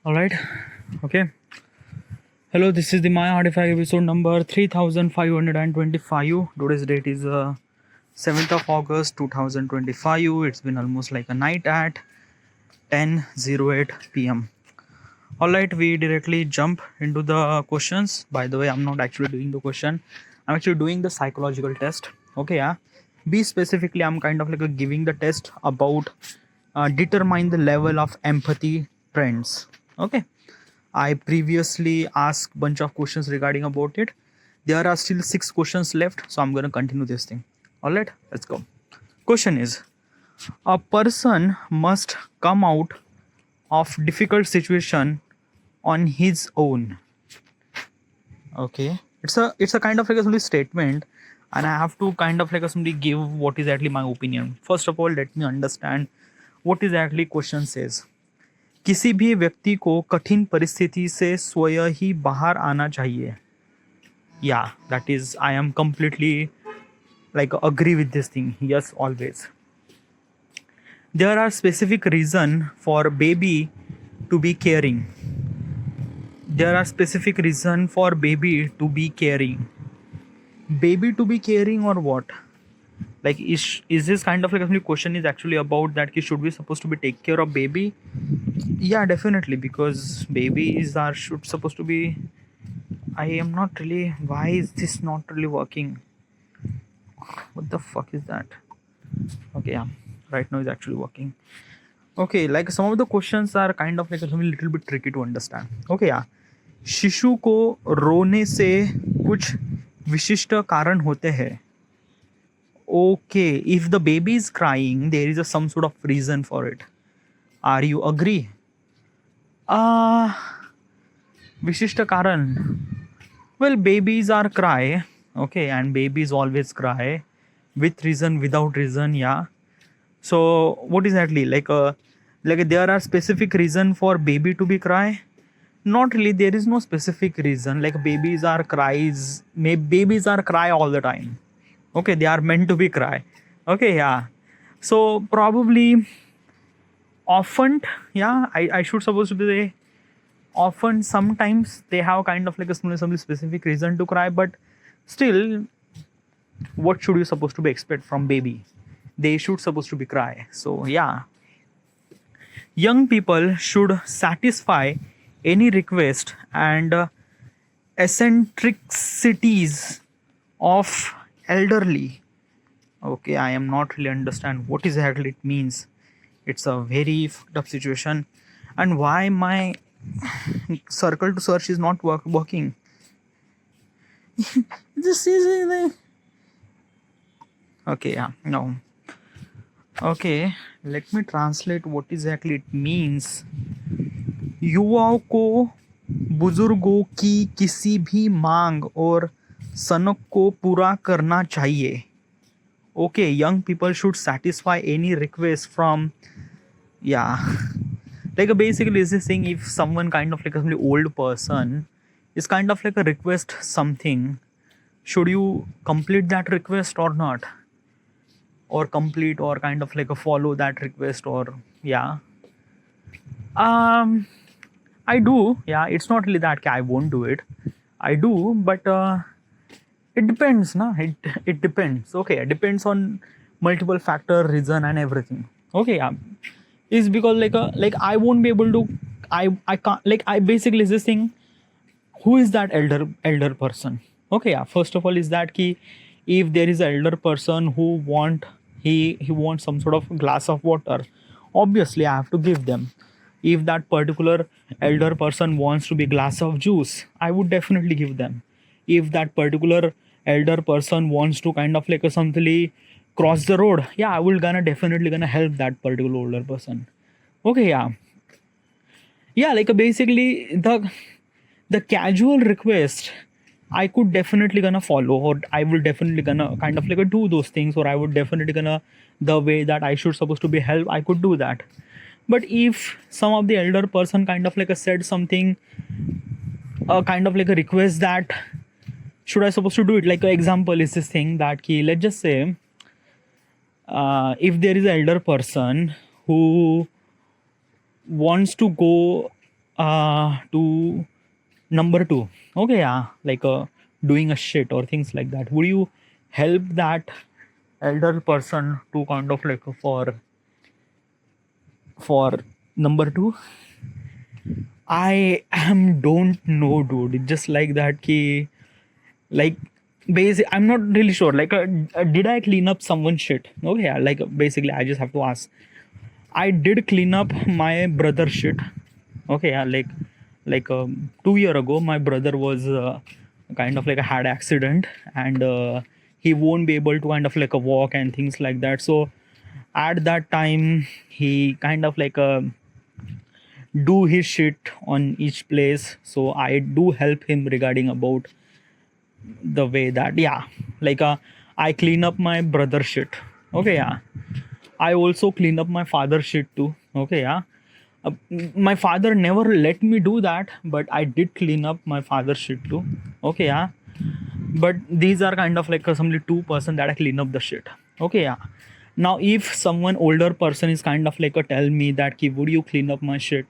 All right. Okay. Hello, this is the My Artifact episode number 3525. Today's date is 7th of August 2025. It's been almost like a night at 10:08 p.m. All right, we directly jump into the questions. By the way, I'm not actually doing the question. I'm actually doing the psychological test. Okay, yeah. Be specifically, I'm kind of like giving the test about determine the level of empathy trends. Okay. I previously asked bunch of questions regarding about it. There are still 6 questions left, so I'm going to continue this thing. All right, let's go. Question is: a person must come out of difficult situation on his own. Okay, it's a kind of like a simply statement, and I have to kind of like a simply give what is actually my opinion. First of all, let me understand what is actually question says. किसी भी व्यक्ति को कठिन परिस्थिति से स्वयं ही बाहर आना चाहिए. Yeah, that is, I am completely like agree with this thing. Yes, always. There are specific reason for baby to be caring. There are specific reason for baby to be caring. Baby to be caring or what? Like is this kind of like a question is actually about that should we supposed to be take care of baby? Yeah, definitely, because babies are should supposed to be. I am not really. Why is this not really working? What the fuck is that? Okay, yeah, right now it's actually working. Okay, like some of the questions are kind of like a little bit tricky to understand. Okay, yeah. शिशु को रोने से कुछ विशिष्ट कारण होते हैं. Okay, if the baby is crying, there is some sort of reason for it. Are you agree? विशिष्ट कारण. Well, babies are cry. Okay, and babies always cry with reason, without reason. Yeah. So what is exactly like there are specific reason for baby to be cry? Not really. There is no specific reason. Like babies are cries. Babies are cry all the time. Okay, they are meant to be cry. Okay, yeah. So probably often, yeah, I should supposed to be say often, sometimes they have kind of like a some specific reason to cry, but still, what should you supposed to be expect from baby? They should supposed to be cry. So yeah, young people should satisfy any request and eccentricities of elderly. Okay, I am not really understand what exactly it means. It's a very fucked up situation, and why my circle to search is not working. This is okay, yeah, no. Okay, let me translate what exactly it means. युवाओं को बुजुर्गों की किसी भी मांग और सनक को पूरा करना चाहिए. Okay, young people should satisfy any request from, yeah. Like basically is this thing, if someone kind of like a old person is kind of like a request something, should you complete that request or not, or complete or kind of like a follow that request, or yeah. I do, yeah. It's not really that I won't do it. I do, but it depends, na. It depends. Okay, it depends on multiple factor, reason, and everything. Okay, yeah. Is because like I won't be able to. I can't, like I basically is this thing. Who is that elder person? Okay, yeah. First of all, is that key. If there is an elder person who he wants some sort of glass of water, obviously I have to give them. If that particular elder person wants to be glass of juice, I would definitely give them. If that particular elder person wants to kind of like a something cross the road, yeah, I will definitely help that particular older person. Okay, yeah. Yeah, like basically the casual request I could definitely follow, or I will definitely kind of like do those things, or I would definitely the way that I should supposed to be helped, I could do that. But if some of the elder person kind of like said something, kind of like a request that should I supposed to do it, like an example is this thing that key, let's just say if there is an elder person who wants to go to number two. Okay, yeah, like doing a shit or things like that, would you help that elder person to kind of like for number two? I am don't know, dude. It's just like that ki, like basic, I'm not really sure, like did I clean up someone's shit? Okay, yeah, like basically I just have to ask. I did clean up my brother's shit. Okay, yeah, like 2 year ago my brother was kind of like had accident, and he won't be able to kind of like walk and things like that. So at that time he kind of like do his shit on each place, so I do help him regarding about the way that, yeah, like I clean up my brother shit. Okay, yeah, I also clean up my father's shit too. Okay, yeah, uh, my father never let me do that, but I did clean up my father's shit too. Okay, yeah, but these are kind of like only two person that I clean up the shit. Okay, yeah. Now if someone older person is kind of like tell me that ki, would you clean up my shit?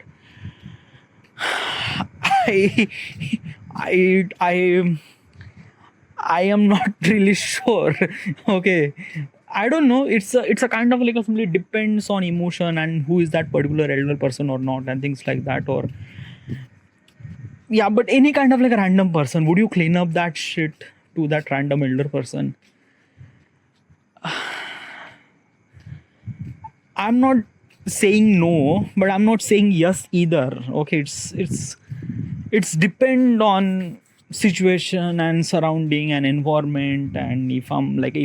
I I I am not really sure. Okay, I don't know. It's a kind of like a simply depends on emotion and who is that particular elder person or not and things like that. Or yeah, but any kind of like a random person, would you clean up that shit to that random elder person? I'm not saying no, but I'm not saying yes either. Okay, it's depend on situation and surrounding and environment, and if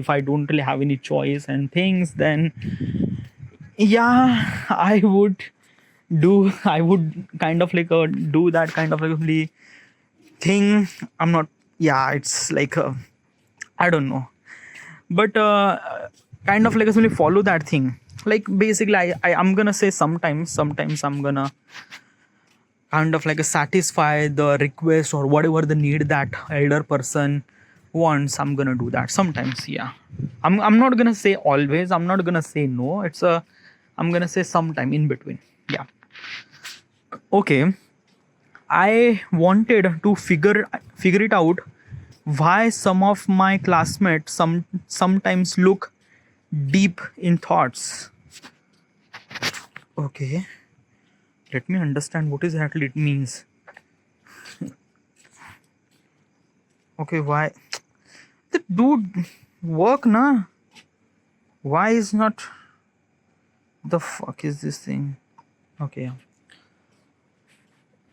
I don't really have any choice and things, then yeah, I would kind of like do that kind of like the thing. I'm not, yeah, it's like I don't know, but kind of like simply follow that thing. Like basically I'm gonna say sometimes I'm gonna kind of like satisfy the request or whatever the need that elder person wants. I'm gonna do that sometimes, yeah. I'm not gonna say always, I'm not gonna say no. I'm gonna say sometime in between, yeah. Okay, I wanted to figure it out why some of my classmates sometimes look deep in thoughts. Okay, let me understand what exactly it means. Okay, why the dude work na? Why is not, the fuck is this thing? Okay,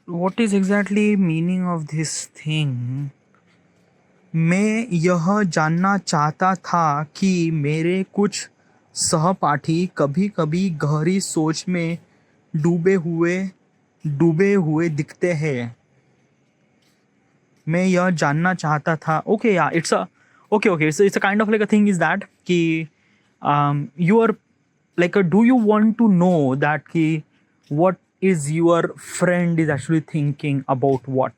what is exactly meaning of this thing? मैं यह जानना चाहता था कि मेरे कुछ सहपाठी कभी कभी गहरी सोच में डूबे हुए डूबे हुए दिखते हैं. मैं यह जानना चाहता था. Okay, yeah, it's a okay. So it's a kind of like a thing is that कि you are like do you want to know that कि what is your friend is actually thinking about what?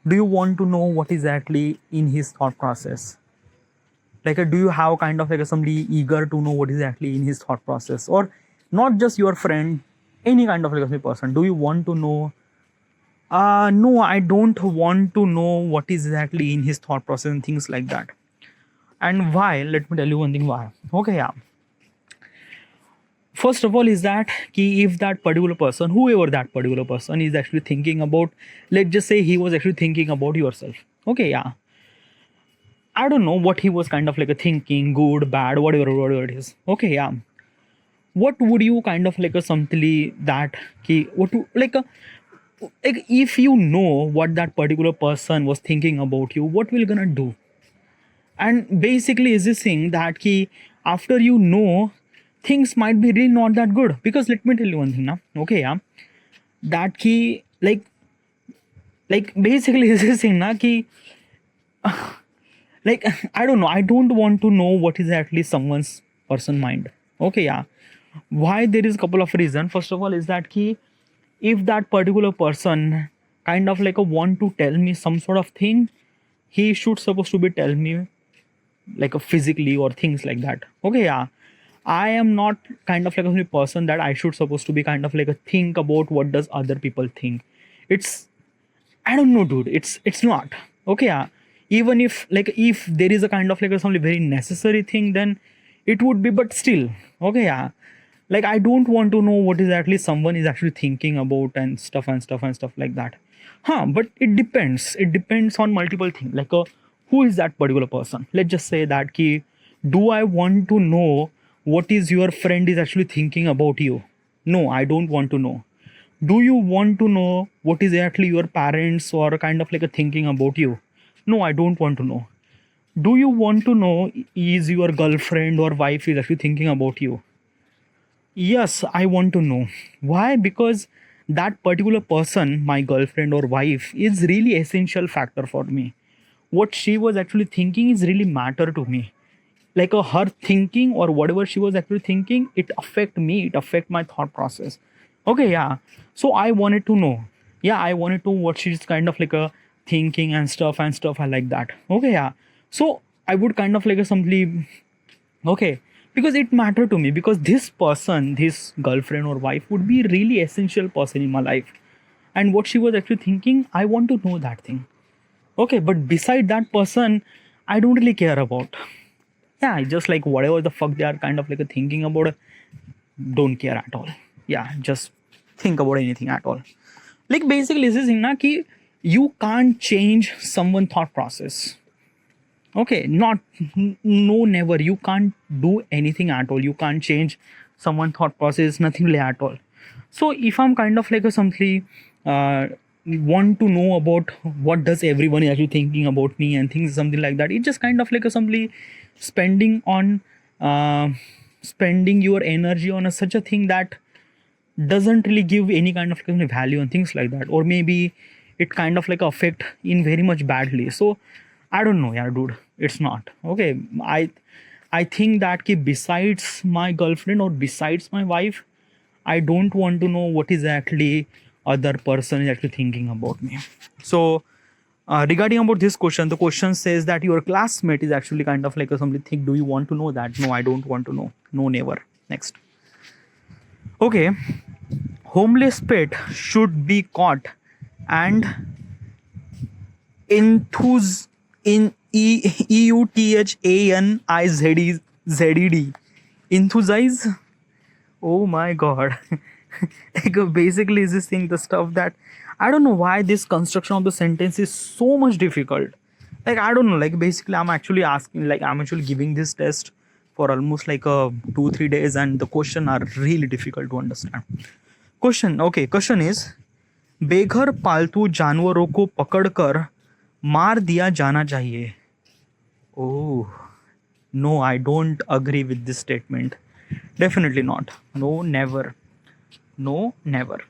Do you want to know what is actually in his thought process? Like do you have kind of like somebody eager to know what is actually in his thought process, or not just your friend, any kind of like a person? Do you want to know? No, I don't want to know what is exactly in his thought process and things like that. And why? Let me tell you one thing why. Okay, yeah. First of all is that if that particular person, whoever that particular person is actually thinking about, let's just say he was actually thinking about yourself. Okay, yeah. I don't know what he was kind of like a thinking, good, bad, whatever it is. Okay, yeah. What would you kind of like a something that what to like if you know what that particular person was thinking about you, what will gonna do? And basically is this thing that after you know, things might be really not that good, because let me tell you one thing now. Okay, yeah, that like basically is this thing na like I don't know, I don't want to know what is actually someone's person mind. Okay, yeah. Why? There is a couple of reasons. First of all is that if that particular person kind of like want to tell me some sort of thing, he should supposed to be tell me like a physically or things like that. Okay, yeah. I am not kind of like a person that I should supposed to be kind of like a think about what does other people think. It's, I don't know, dude. It's not okay. Yeah, even if like if there is a kind of like a some very necessary thing, then it would be. But still, okay, yeah. Like I don't want to know what is actually someone is actually thinking about and stuff and stuff and stuff like that. Huh? But it depends. It depends on multiple things. Like who is that particular person? Let's just say that ki, do I want to know what is your friend is actually thinking about you? No, I don't want to know. Do you want to know what is actually your parents or kind of like a thinking about you? No, I don't want to know. Do you want to know is your girlfriend or wife is actually thinking about you? Yes, I want to know. Why? Because that particular person, my girlfriend or wife, is really essential factor for me. What she was actually thinking is really matter to me. Like her thinking or whatever she was actually thinking, it affect me, it affect my thought process. Okay, yeah. So I wanted to know. Yeah, I wanted to what she's kind of like a thinking and stuff. I like that. Okay, yeah. So I would kind of like a simply, okay, because it mattered to me, because this person, this girlfriend or wife would be really essential person in my life, and what she was actually thinking, I want to know that thing. Okay, but beside that person, I don't really care about. Yeah, I just like whatever the fuck they are kind of like a thinking about, don't care at all. Yeah, just think about anything at all. Like basically this is na ki you can't change someone thought process. Okay, not no, never. You can't do anything at all. You can't change someone thought process, nothing like at all. So if I'm kind of like a something want to know about what does everyone is actually thinking about me and things something like that, it's just kind of like a simply spending on spending your energy on such a thing that doesn't really give any kind of value and things like that, or maybe it kind of like affect in very much badly. So I don't know, yeah, dude. It's not okay. I think that ki besides my girlfriend or besides my wife, I don't want to know what is actually other person is actually thinking about me. So regarding about this question, the question says that your classmate is actually kind of like a something thing. Do you want to know that? No, I don't want to know. No, never. Next. Okay, homeless pet should be caught and enthus in EUTHANIZED enthusize. Oh my god. Like basically is this thing the stuff that I don't know why this construction of the sentence is so much difficult. Like I don't know, like basically I'm actually asking, like I'm actually giving this test for almost like a 2-3 days, and the question are really difficult to understand. Question, okay, question is, बेघर पालतू जानवरों को पकड़कर मार दिया जाना चाहिए. Oh, no, I don't agree with this statement. Definitely not. No, never. No, never.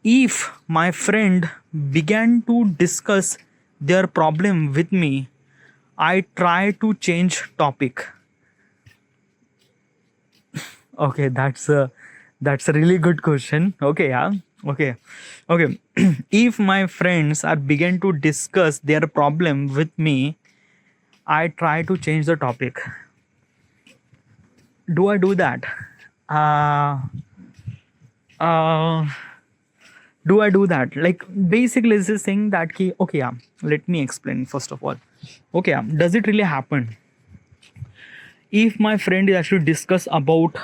If my friend began to discuss their problem with me, I try to change topic. Okay, that's a really good question. Okay, yeah. Okay. Okay. If my friends are begin to discuss their problem with me, I try to change the topic. Do I do that? Uh, uh, do I do that? Like basically is this thing that ki, okay, yeah, let me explain first of all. Okay, yeah, does it really happen? If my friend is actually discuss about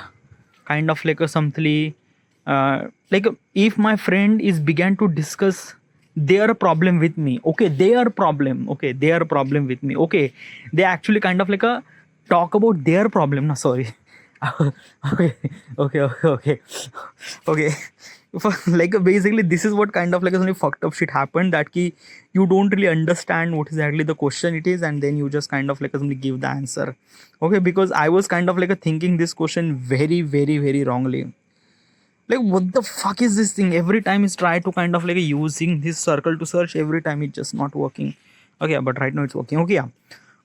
kind of like a something like if my friend is began to discuss their problem with me, okay, their problem with me, okay, they actually kind of like a talk about their problem, no, sorry. Okay, okay. Like basically this is what kind of like a fucked up shit happened, that ki you don't really understand what exactly the question it is, and then you just kind of like give the answer. Okay, because I was kind of like thinking this question very wrongly. Like what the fuck is this thing? Every time is try to kind of like using this circle to search, every time it's just not working. Okay, but right now it's working. Okay, yeah.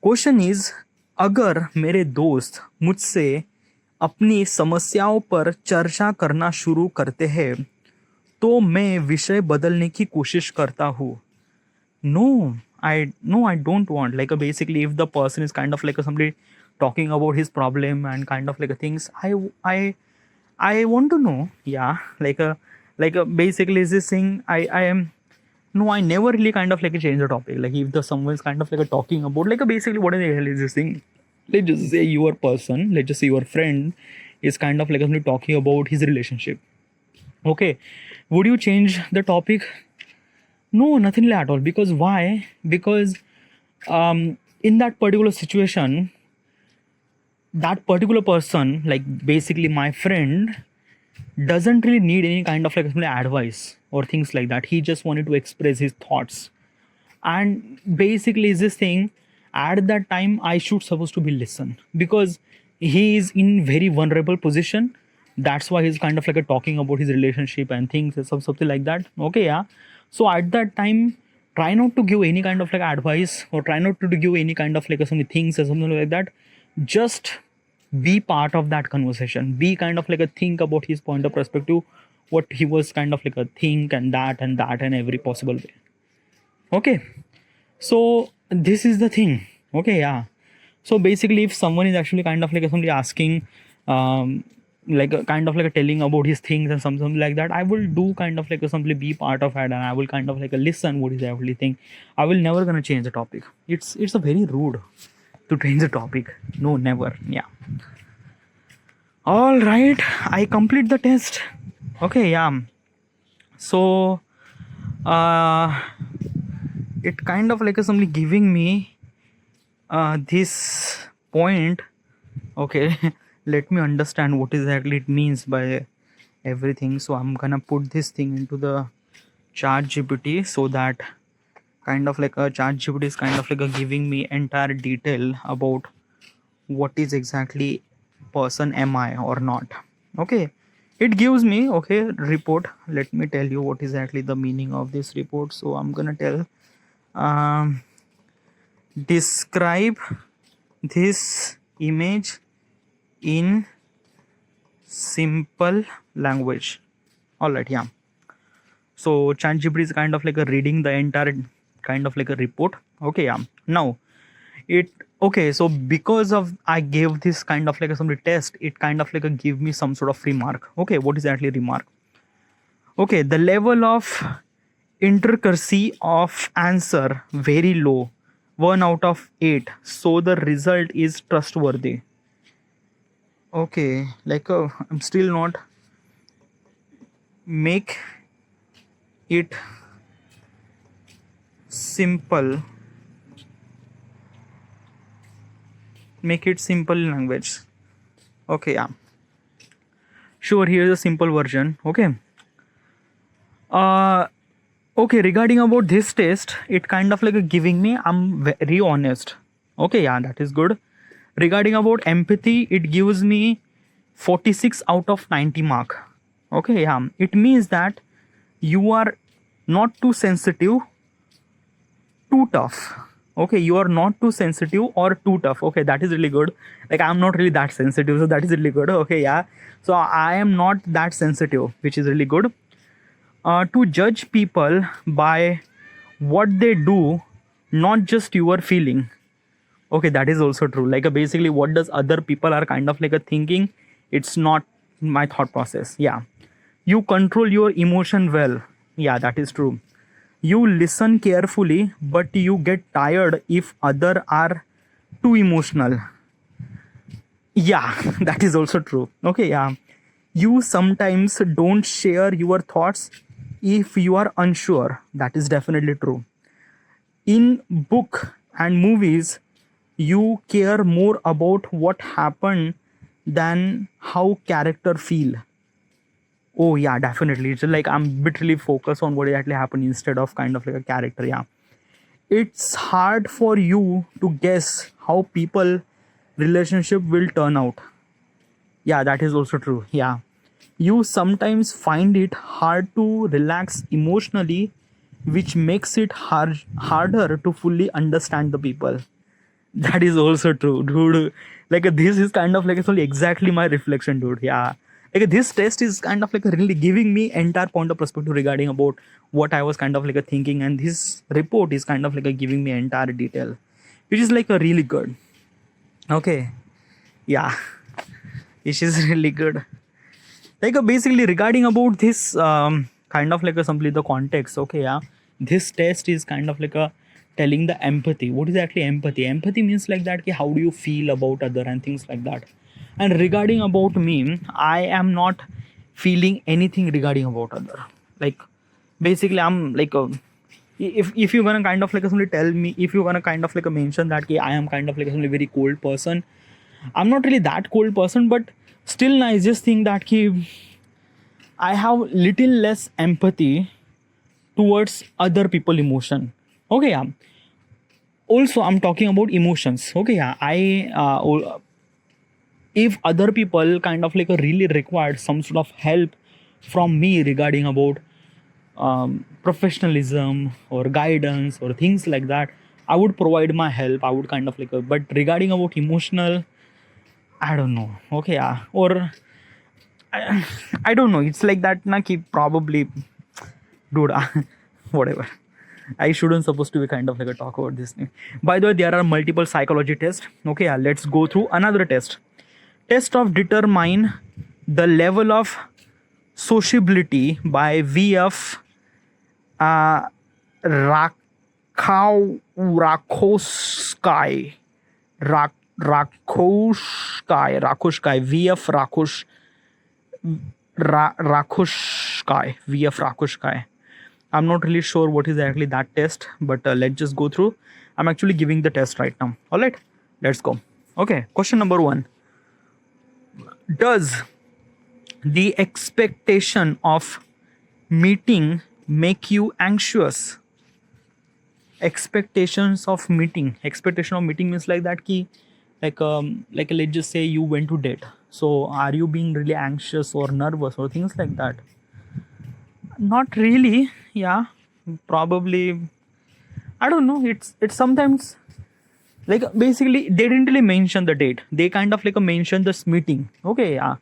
Question is, अगर मेरे दोस्त मुझसे अपनी समस्याओं पर चर्चा करना शुरू करते हैं तो मैं विषय बदलने की कोशिश करता हूँ. No, I don't want, like basically if the person is kind of like somebody talking about his problem and kind of like a things. I want to know, yeah, basically is this thing I am no, I never really kind of like a change the topic. Like if the someone's kind of like a talking about like a basically what the hell is this thing? Let's just say your person, let's just say your friend is kind of like only talking about his relationship. Okay, would you change the topic? No, nothing like at all. Because why? Because in that particular situation, that particular person, like basically my friend, doesn't really need any kind of like advice or things like that. He just wanted to express his thoughts, and basically is this thing. At that time, I should supposed to be listen because he is in very vulnerable position. That's why he's kind of like a talking about his relationship and things and something like that. Okay, yeah. So at that time, try not to give any kind of like advice or try not to give any kind of like some things or something like that. Just be part of that conversation. Be kind of like a think about his point of perspective, what he was kind of like a think and that and that and every possible way. Okay, so this is the thing. Okay, yeah. So basically, if someone is actually kind of like somebody asking, like a kind of like a telling about his things and something like that, I will do kind of like a simply be part of it, and I will kind of like a listen what is actually think. I will never gonna change the topic. It's a very rude to change the topic. No, never. Yeah. All right, I complete the test. Okay, yeah. So it kind of like somebody giving me this point. Okay, let me understand what exactly it means by everything. So I'm gonna put this thing into the chat GPT so that kind of like a chat GPT is kind of like a giving me entire detail about what is exactly person am I or not. Okay, it gives me okay report. Let me tell you what is exactly the meaning of this report. So I'm gonna tell describe this image in simple language. All right, yeah. So ChatGPT is kind of like a reading the entire kind of like a report. Okay, yeah. Now it okay. So because of I gave this kind of like some test, it kind of like a give me some sort of remark. Okay, what is actually remark? Okay, the level of intricacy of answer very low, 1 out of 8. So the result is trustworthy. Okay, like I'm still not make it simple. Make it simple language. Okay, yeah. Sure, here's a simple version. Okay. Okay, regarding about this test, it kind of like a giving me I'm very honest. Okay, yeah, that is good. Regarding about empathy, it gives me 46 out of 90 mark. Okay, yeah, it means that you are not too sensitive, too tough. Okay, you are not too sensitive or too tough. Okay, that is really good. Like I'm not really that sensitive, so that is really good. Okay, yeah, so I am not that sensitive, which is really good. To judge people by what they do, not just your feeling. Okay, that is also true. Like basically what does other people are kind of like a thinking, it's not my thought process. Yeah, you control your emotion well. Yeah, that is true. You listen carefully, but you get tired if other are too emotional. Yeah, that is also true. Okay, yeah, you sometimes don't share your thoughts if you are unsure. That is definitely true. In book and movies, you care more about what happened than how character feel. Oh yeah, definitely. It's like I'm literally focused on what exactly happened instead of kind of like a character. Yeah, it's hard for you to guess how people relationship will turn out. Yeah, that is also true. Yeah, you sometimes find it hard to relax emotionally, which makes it harder to fully understand the people. That is also true, dude. Like this is kind of like it's only exactly my reflection, dude. Yeah, like this test is kind of like really giving me entire point of perspective regarding about what I was kind of like a thinking, and this report is kind of like a giving me entire detail, which is like a really good. Okay, Yeah, which is really good. Like basically regarding about this kind of like a simply the context. Okay, yeah, this test is kind of like a telling the empathy. What is actually empathy? Empathy means like that. Ki how do you feel about other and things like that. And regarding about me, I am not feeling anything regarding about other. Like basically, I'm like a if you wanna kind of like simply tell me, if you wanna kind of like a mention that ki I am kind of like a simply very cold person. I'm not really that cold person, but still I just think that ki I have little less empathy towards other people emotion. Okay, yeah. Also, I'm talking about emotions. Okay, yeah. If other people kind of like really required some sort of help from me regarding about professionalism or guidance or things like that, I would provide my help. I would kind of like, but regarding about emotional, I don't know. Okay, yeah. Or I don't know. It's like that, na ki probably, dude, whatever. I shouldn't supposed to be kind of like a talk about this thing. By the way, there are multiple psychology tests. Okay, yeah, let's go through another test. Test of determine the level of sociability by VF Rakoskaya. Rakoskaya, VF Rakoskaya. I'm not really sure what is actually that test, but let's just go through. I'm actually giving the test right now. All right, let's go. Okay, question number 1. Does the expectation of meeting make you anxious? Expectation of meeting means like that ki like let's just say you went to date. So are you being really anxious or nervous or things like that? Not really. Yeah, probably. I don't know. It's sometimes like basically they didn't really mention the date. They kind of like mention this meeting. Okay, yeah.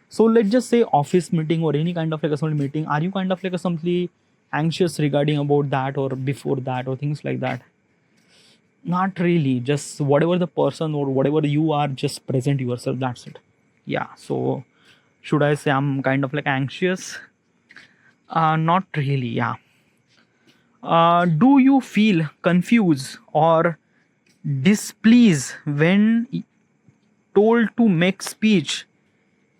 So let's just say office meeting or any kind of like a small meeting. Are you kind of like a simply anxious regarding about that or before that or things like that? Not really. Just whatever the person or whatever you are, just present yourself. That's it. Yeah. So should I say I'm kind of like anxious? Not really. Yeah. Do you feel confused or displeased when told to make speech,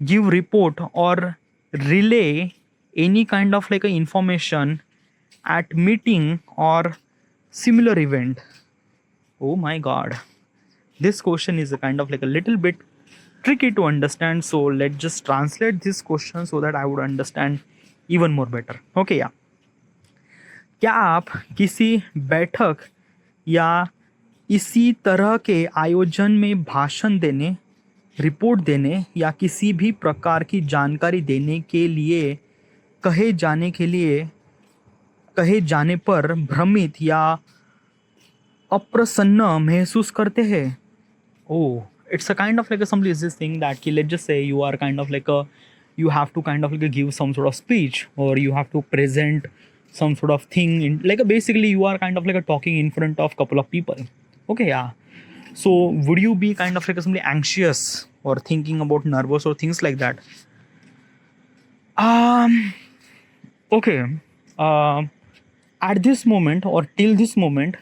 give report, or relay any kind of like a information at meeting or similar event? Oh my god, this question is a kind of like a little bit tricky to understand, so let's just translate this question so that I would understand even more better. Okay, yeah. क्या आप किसी बैठक या इसी तरह के आयोजन में भाषण देने, रिपोर्ट देने या किसी भी प्रकार की जानकारी देने के लिए कहे जाने पर भ्रमित या अप्रसन्न महसूस करते हैं? Oh, it's a kind of like a somebody is this thing that let's just say you are kind of like a you have to kind of like give some sort of speech or you have to present some sort of thing in like basically you are kind of like a talking in front of couple of people. Okay, yeah. So would you be kind of like somebody anxious or thinking about nervous or things like that? Okay. At this moment or till this moment,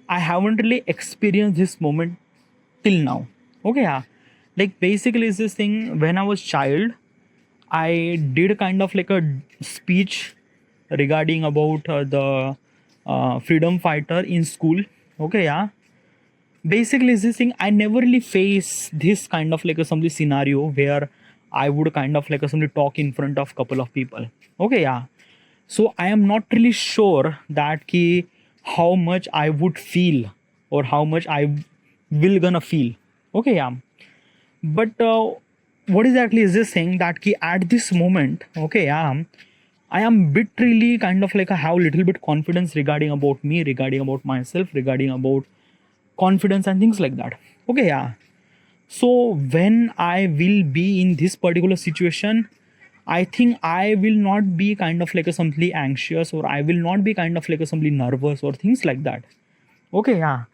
I haven't really experienced this moment till now. Okay, yeah. Like basically is this thing when I was child, I did kind of like a speech regarding about the freedom fighter in school. Okay, yeah. Basically is this thing I never really face this kind of like a somebody scenario where I would kind of like a somebody talk in front of couple of people. Okay, yeah. So I am not really sure that ki how much I would feel or how much I will gonna feel. Okay, yeah. But what exactly is this thing that ki at this moment, okay, yeah, I am bit really kind of like I have little bit confidence regarding about me, regarding about myself, regarding about confidence and things like that. Okay, yeah. So when I will be in this particular situation, I think I will not be kind of like a simply anxious or I will not be kind of like a simply nervous or things like that. Okay, yeah.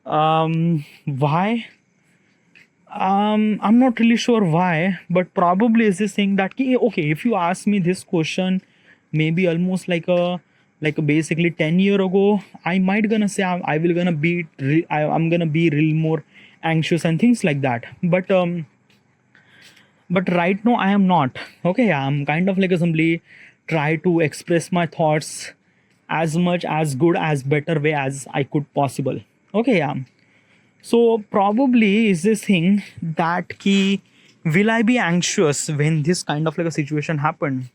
Why? I'm not really sure why, but probably is this thing that okay, if you ask me this question, maybe almost like a basically 10 year ago, I might gonna say I will gonna be I'm gonna be real more anxious and things like that. But right now I am not. Okay, I'm kind of like a simply try to express my thoughts as much as good as better way as I could possible. Okay, yeah. So probably is this thing that key, will I be anxious when this kind of like a situation happened?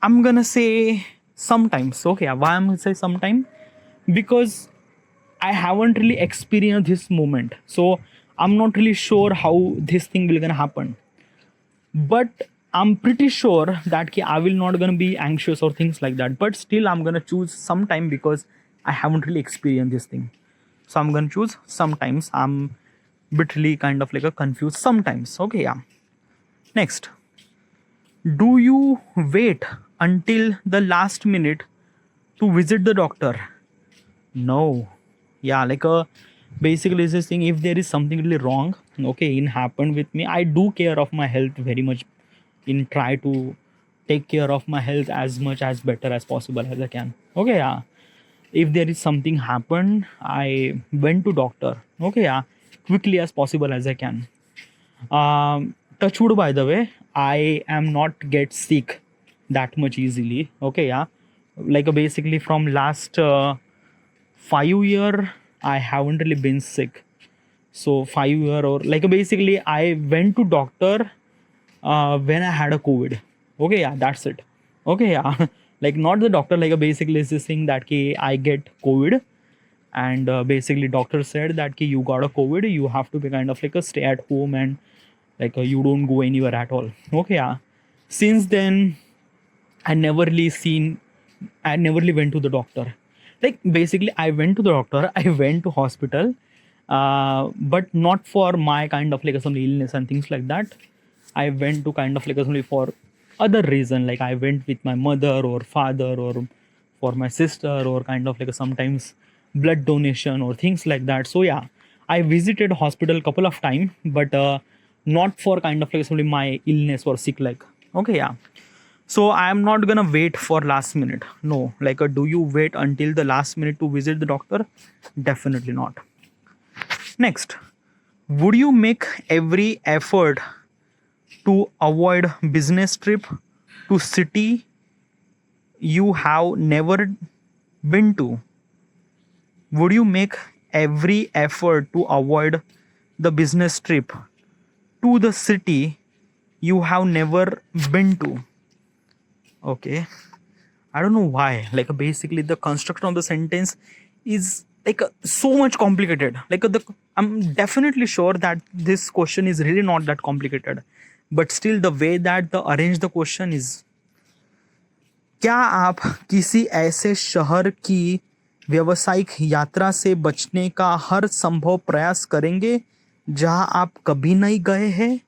I'm gonna say sometimes. Okay, why I'm gonna say sometime? Because I haven't really experienced this moment. So I'm not really sure how this thing will gonna happen. But I'm pretty sure that I will not gonna be anxious or things like that. But still I'm gonna choose sometime because I haven't really experienced this thing. So I'm gonna choose sometimes. I'm bitterly kind of like a confused sometimes. Okay, yeah. Next, do you wait until the last minute to visit the doctor? No. Yeah, like a basically is this thing, if there is something really wrong, okay, in happened with me, I do care of my health very much, in try to take care of my health as much as better as possible as I can. Okay, yeah. If there is something happened, I went to doctor. Okay, yeah, quickly as possible as I can. Touch wood, by the way, I am not get sick that much easily. Okay, yeah, like basically from last 5 year I haven't really been sick. So 5 year, or like basically I went to doctor when I had a COVID. Okay, yeah, that's it. Okay, yeah, like not the doctor, like basically is this thing that I get COVID, and basically doctor said that you got a COVID, you have to be kind of like a stay at home, and like you don't go anywhere at all. Okay, yeah. Since then, I never really seen, I never really went to the doctor. Like basically, I went to the doctor, I went to hospital, but not for my kind of like some illness and things like that. I went to kind of like only for other reason, like I went with my mother or father, or for my sister, or kind of like sometimes blood donation or things like that. So yeah, I visited hospital couple of time, but not for kind of like only my illness or sick leg. Okay, yeah. So I am not gonna wait for last minute. No, like do you wait until the last minute to visit the doctor? Definitely not. Next, would you make every effort to avoid business trip to city you have never been to? Would you make every effort to avoid the business trip to the city you have never been to? Okay, I don't know why. Like basically, the construction of the sentence is like so much complicated. Like I'm definitely sure that this question is really not that complicated, but still the way that the arrange the question is. क्या आप किसी ऐसे शहर की व्यावसायिक यात्रा से बचने का हर संभव प्रयास करेंगे जहां आप कभी नहीं गए हैं?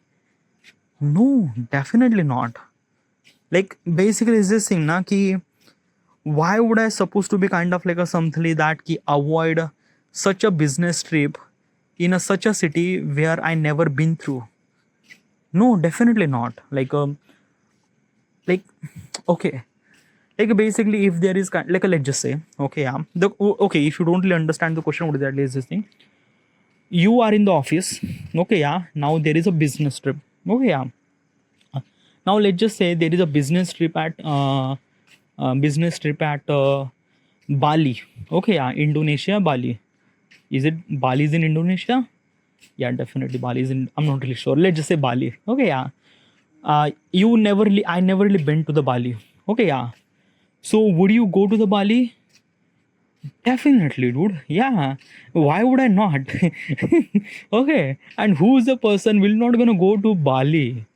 No, definitely not. Like basically is this thing na ki, why would I supposed to be kind of like a something that ki avoid such a business trip in a such a city where I never been through? No, definitely not. Like okay, like basically if there is like let's just say, okay, yeah, okay, if you don't really understand the question, what exactly is this thing? You are in the office. Okay, yeah, now there is a business trip. Okay, yeah, now let's just say there is a business trip at Bali. Okay, yeah, Indonesia, Bali. Is it Bali is in Indonesia? Yeah, definitely Bali is in. I'm not really sure. Let's just say Bali. Okay, yeah. I never really been to the Bali. Okay, yeah. So would you go to the Bali? Definitely, dude. Yeah. Why would I not? Okay. And who's the person will not gonna go to Bali?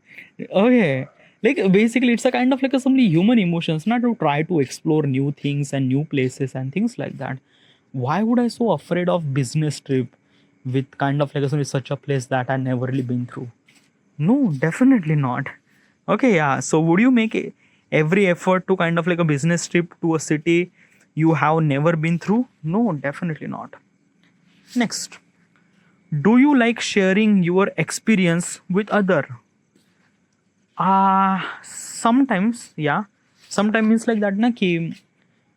Okay. Like basically it's a kind of like a some human emotions, not to try to explore new things and new places and things like that. Why would I so afraid of business trip with kind of like a, such a place that I never really been through? No, definitely not. Okay, yeah. So would you make every effort to kind of like a business trip to a city you have never been through? No, definitely not. Next, Do you like sharing your experience with other? Sometimes, yeah. Sometimes it's like that na ki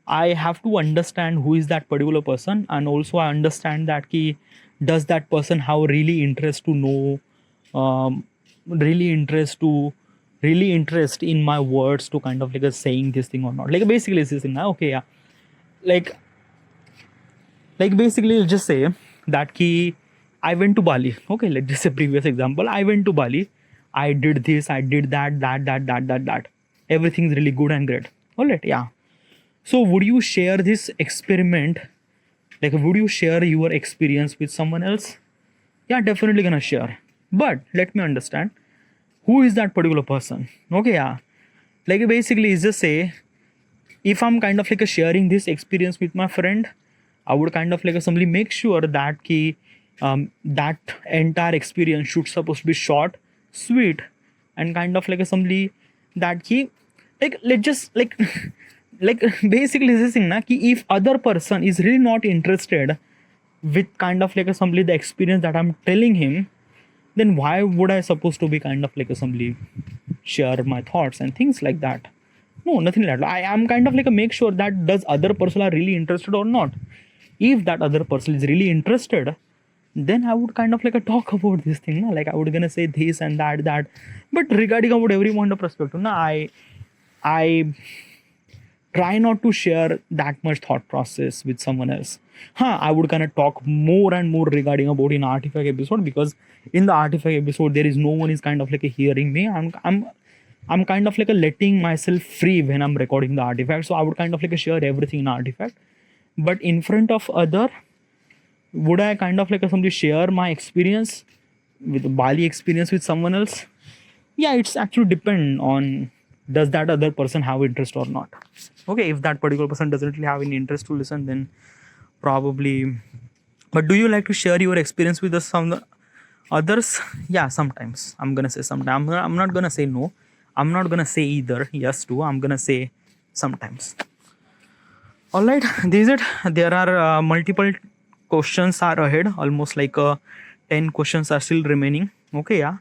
I have to understand who is that particular person, and also I understand that ki does that person have really interest to know, um, really interest to really interest in my words to kind of like saying this thing or not. Like basically it's this thing. Okay, yeah. Like basically let's just say that ki I went to Bali. Okay, let's just say previous example. I went to Bali. I did this. I did that. Everything's really good and great. All right, yeah. So would you share this experiment? Like, would you share your experience with someone else? Yeah, definitely gonna share. But let me understand who is that particular person. Okay, yeah. Like basically, is just say if I'm kind of like a sharing this experience with my friend, I would kind of like a simply make sure that that entire experience should supposed to be short, sweet, and kind of like a simply that like let's just like like basically this thing na ki if other person is really not interested with kind of like a simply the experience that I'm telling him, then why would I supposed to be kind of like a simply share my thoughts and things like that? No, nothing like that. I am kind of like a make sure that does other person are really interested or not. If that other person is really interested, then I would kind of like a talk about this thing. Na? Like I would gonna say this and that. But regarding about every point of perspective, na, I try not to share that much thought process with someone else. I would kind of talk more and more regarding about in artifact episode, because in the artifact episode there is no one is kind of like a hearing me. I'm kind of like a letting myself free when I'm recording the artifact. So I would kind of like a share everything in artifact. But in front of other, would I kind of like a somebody share my experience with the Bali experience with someone else? Yeah, it's actually depend on does that other person have interest or not. Okay, if that particular person doesn't really have any interest to listen, then probably. But do you like to share your experience with some others? Yeah, sometimes. I'm gonna say sometimes. I'm not gonna say no. I'm not gonna say either yes to. I'm gonna say sometimes. All right, this is it. There are multiple questions are ahead. Almost like 10 questions are still remaining. Okay, yeah.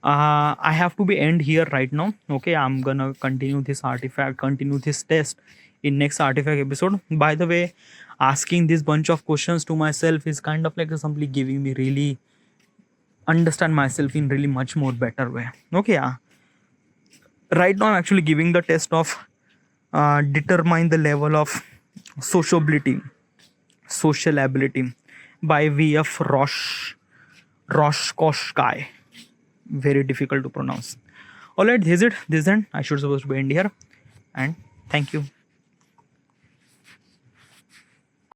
I have to be end here right now. Okay, I'm gonna continue this artifact, continue this test in next artifact episode. By the way, asking this bunch of questions to myself is kind of like simply giving me really understand myself in really much more better way. Okay, yeah. Right now I'm actually giving the test of determine the level of sociability, social ability by V.F. Roshkoshkai. Very difficult to pronounce. All right, this is it. This is it. I should supposed to be end here. And thank you.